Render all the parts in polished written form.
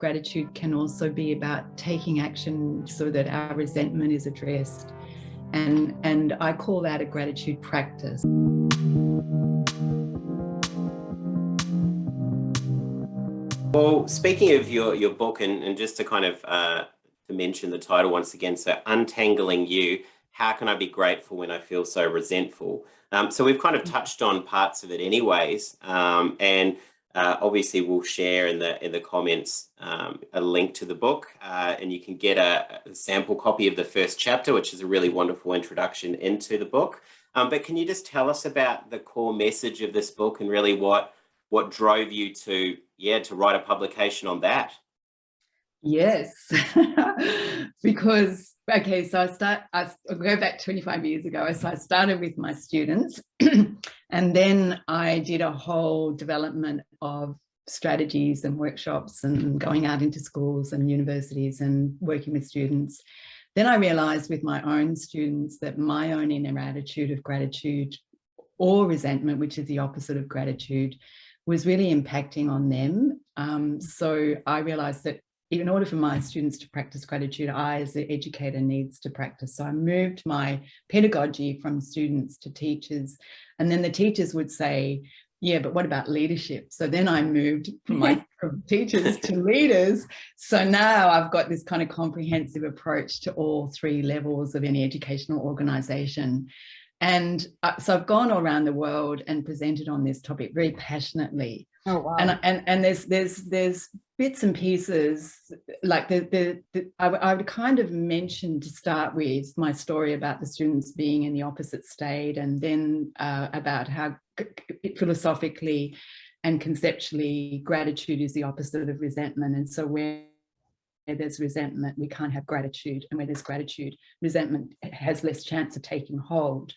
gratitude can also be about taking action so that our resentment is addressed. And I call that a gratitude practice. Well, speaking of your book, and just to kind of to mention the title once again, so Untangling You, How Can I Be Grateful When I Feel So Resentful? So we've kind of touched on parts of it anyways, and obviously we'll share in the comments a link to the book, and you can get a sample copy of the first chapter, which is a really wonderful introduction into the book. But can you just tell us about the core message of this book and really what drove you to write a publication on that? Yes, because, okay, so I go back 25 years ago. So I started with my students and then I did a whole development of strategies and workshops and going out into schools and universities and working with students. Then I realized with my own students that my own inner attitude of gratitude or resentment, which is the opposite of gratitude, was really impacting on them. So I realized that in order for my students to practice gratitude, I, as the educator, needs to practice. So I moved my pedagogy from students to teachers. And then the teachers would say, yeah, but what about leadership? So then I moved from teachers to leaders. So now I've got this kind of comprehensive approach to all three levels of any educational organization. And so I've gone all around the world and presented on this topic very passionately. Oh, wow. And there's bits and pieces, like I would kind of mention to start with my story about the students being in the opposite state, and then about how philosophically and conceptually gratitude is the opposite of resentment. And so where there's resentment, we can't have gratitude, and where there's gratitude, resentment has less chance of taking hold.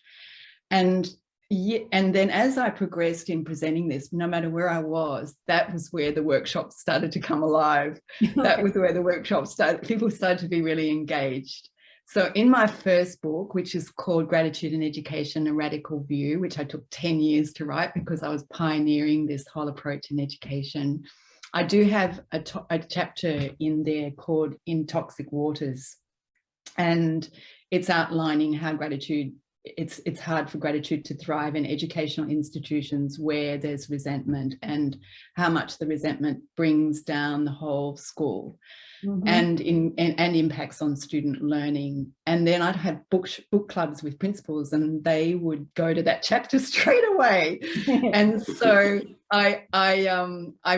And then as I progressed in presenting this, no matter where I was, that was where the workshops started to come alive. That was where the workshops started, people started to be really engaged. So in my first book, which is called Gratitude in Education, A Radical View, which I took 10 years to write because I was pioneering this whole approach in education, I do have a chapter in there called In Toxic Waters, and it's outlining how it's hard for gratitude to thrive in educational institutions where there's resentment, and how much the resentment brings down the whole school. Mm-hmm. and impacts on student learning. And then I'd have book clubs with principals, and they would go to that chapter straight away. And so I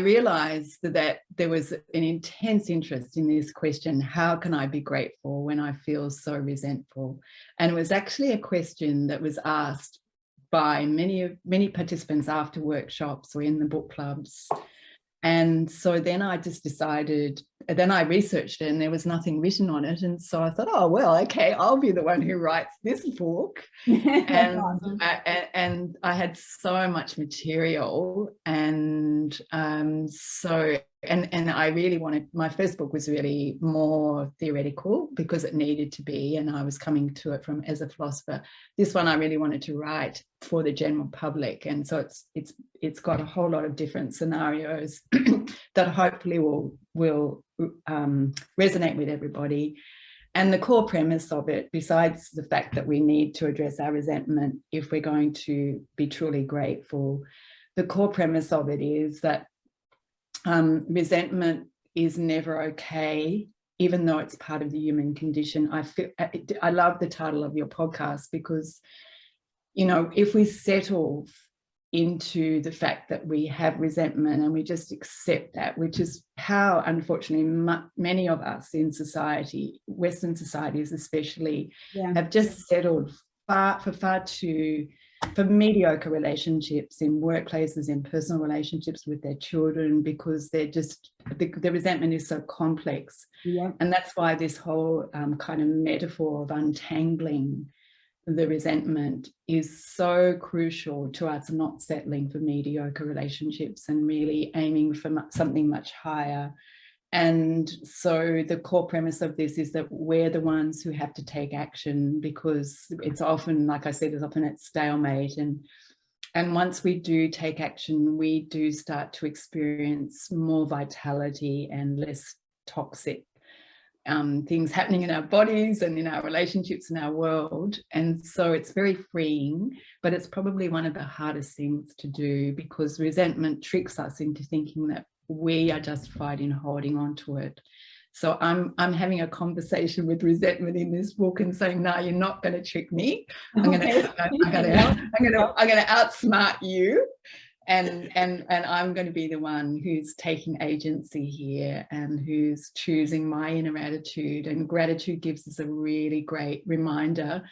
realized that there was an intense interest in this question: how can I be grateful when I feel so resentful? And it was actually a question that was asked by many participants after workshops or in the book clubs. And so then I just decided, then I researched it, and there was nothing written on it. And so I thought, oh, well, okay, I'll be the one who writes this book. And, awesome. And I had so much material. And and I really wanted, my first book was really more theoretical because it needed to be, and I was coming to it from as a philosopher. This one I really wanted to write for the general public, and so it's got a whole lot of different scenarios that hopefully will resonate with everybody. And the core premise of it, besides the fact that we need to address our resentment if we're going to be truly grateful, the core premise of it is that resentment is never okay, even though it's part of the human condition. I love the title of your podcast because, you know, if we settle into the fact that we have resentment and we just accept that, which is how, unfortunately, many of us in society, Western societies especially, have just settled for mediocre relationships in workplaces, in personal relationships with their children, because they're just, the resentment is so complex. Yeah. And that's why this whole kind of metaphor of untangling the resentment is so crucial to us not settling for mediocre relationships and really aiming for something much higher. And so the core premise of this is that we're the ones who have to take action, because it's often, like I said, it's often at stalemate. once we do take action, we do start to experience more vitality and less toxic things happening in our bodies and in our relationships in our world. And so it's very freeing, but it's probably one of the hardest things to do, because resentment tricks us into thinking that we are justified in holding on to it. So I'm having a conversation with resentment in this book and saying, no, you're not going to trick me. I'm going to outsmart you. And I'm going to be the one who's taking agency here and who's choosing my inner attitude. And gratitude gives us a really great reminder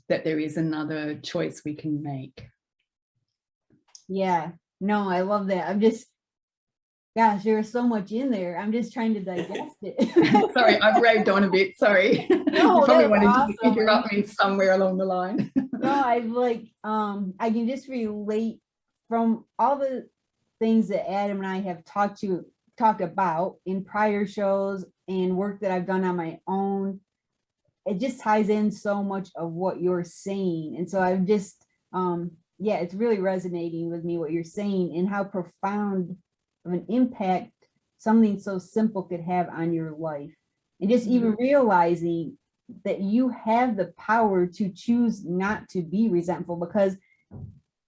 that there is another choice we can make. Yeah, no, I love that. I'm just, gosh, there's so much in there. I'm just trying to digest it. Sorry, I've raved on a bit. Sorry. No, you probably wanted awesome. to interrupt me somewhere along the line. No, I can just relate from all the things that Adam and I have talked about in prior shows and work that I've done on my own. It just ties in so much of what you're saying. And so I'm just, yeah, it's really resonating with me what you're saying and how profound of an impact something so simple could have on your life. And just even realizing that you have the power to choose not to be resentful, because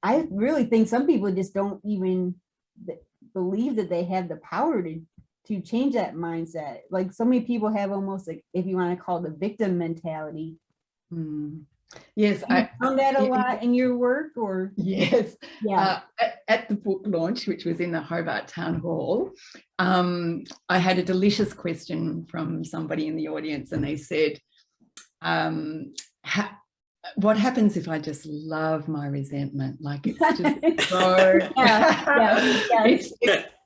I really think some people just don't even believe that they have the power to change that mindset. Like so many people have almost like, if you want to call it, the victim mentality. Yes, I found that a lot in your work, or yes, yeah. At the book launch, which was in the Hobart Town Hall, I had a delicious question from somebody in the audience, and they said, what happens if I just love my resentment? Like it's just so,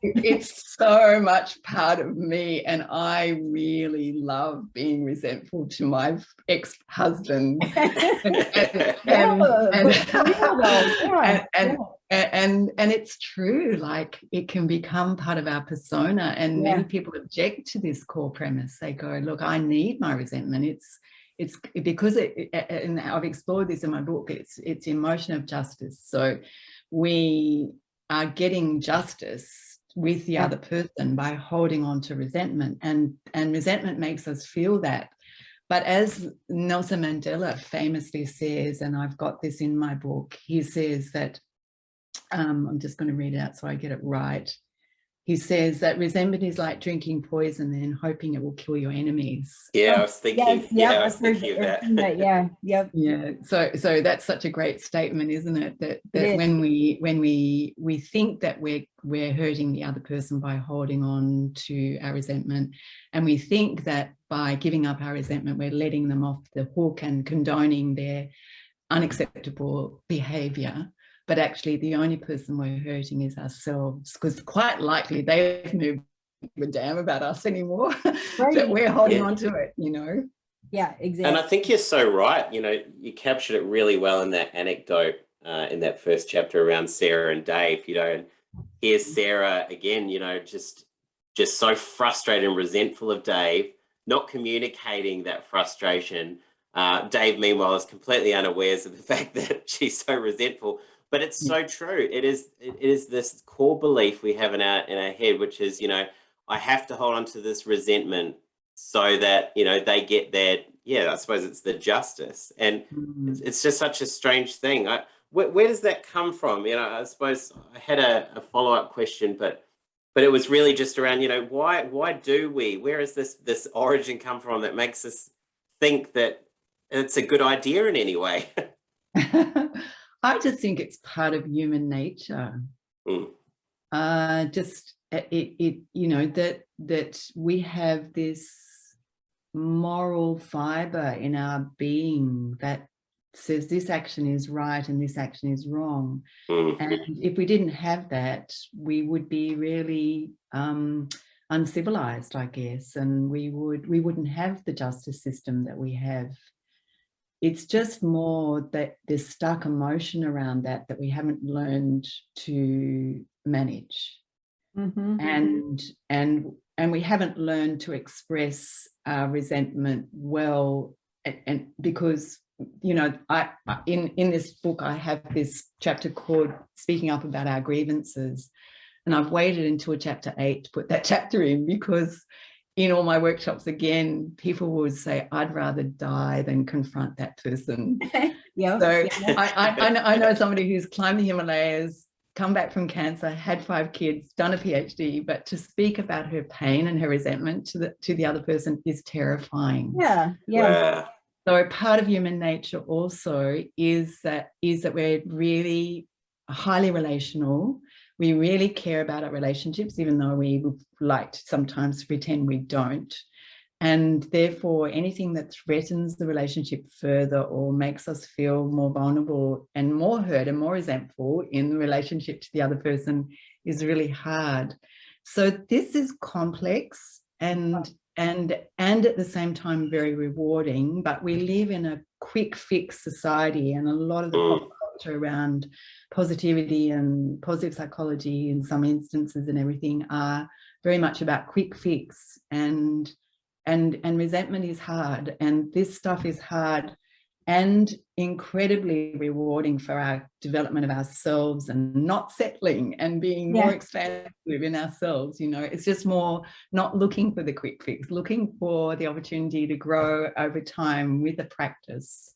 it's so much part of me, and I really love being resentful to my ex-husband. And it's true, like it can become part of our persona, and many people object to this core premise. They go, look, I need my resentment. It's because and I've explored this in my book, it's emotion of justice. So we are getting justice with the other person by holding on to resentment, and resentment makes us feel that. But as Nelson Mandela famously says, and I've got this in my book, he says that, I'm just going to read it out so I get it right. He says that resentment is like drinking poison and hoping it will kill your enemies. Yeah, I was thinking. I was thinking of that. Yeah. So that's such a great statement, isn't it? That when we think that we're hurting the other person by holding on to our resentment, and we think that by giving up our resentment, we're letting them off the hook and condoning their unacceptable behaviour. But actually the only person we're hurting is ourselves, because quite likely they've moved a damn about us anymore, that we're holding on to it, you know. Yeah, exactly. And I think you're so right. You know, you captured it really well in that anecdote in that first chapter around Sarah and Dave. You know, and here's Sarah again, you know, just so frustrated and resentful of Dave, not communicating that frustration. Dave, meanwhile, is completely unawares of the fact that she's so resentful. But it's so true. It is this core belief we have in our head, which is, you know, I have to hold on to this resentment so that, you know, they get that. Yeah, I suppose it's the justice, and it's just such a strange thing. Where does that come from? You know, I suppose I had a follow-up question, but it was really just around, you know, why do we? Where is this origin come from that makes us think that it's a good idea in any way? I just think it's part of human nature. Just it you know, that we have this moral fiber in our being that says this action is right and this action is wrong. And if we didn't have that, we would be really uncivilized, I guess, and we wouldn't have the justice system that we have. It's just more that there's stuck emotion around that we haven't learned to manage. And we haven't learned to express our resentment well, and because you know, in this book, I have this chapter called Speaking Up About Our Grievances. And I've waited until chapter 8 to put that chapter in, because in all my workshops, again, people would say, I'd rather die than confront that person. Yeah. So I know somebody who's climbed the Himalayas, come back from cancer, had 5 kids, done a PhD, but to speak about her pain and her resentment to the other person is terrifying. Yeah. Wow. So part of human nature also is that we're really highly relational. We really care about our relationships, even though we would like to sometimes pretend we don't. And therefore, anything that threatens the relationship further or makes us feel more vulnerable and more hurt and more resentful in the relationship to the other person is really hard. So this is complex and at the same time very rewarding, but we live in a quick fix society, and a lot of the pop culture around positivity and positive psychology in some instances and everything are very much about quick fix, and resentment is hard, and this stuff is hard and incredibly rewarding for our development of ourselves and not settling and being more expansive in ourselves. You know, it's just more not looking for the quick fix, looking for the opportunity to grow over time with the practice.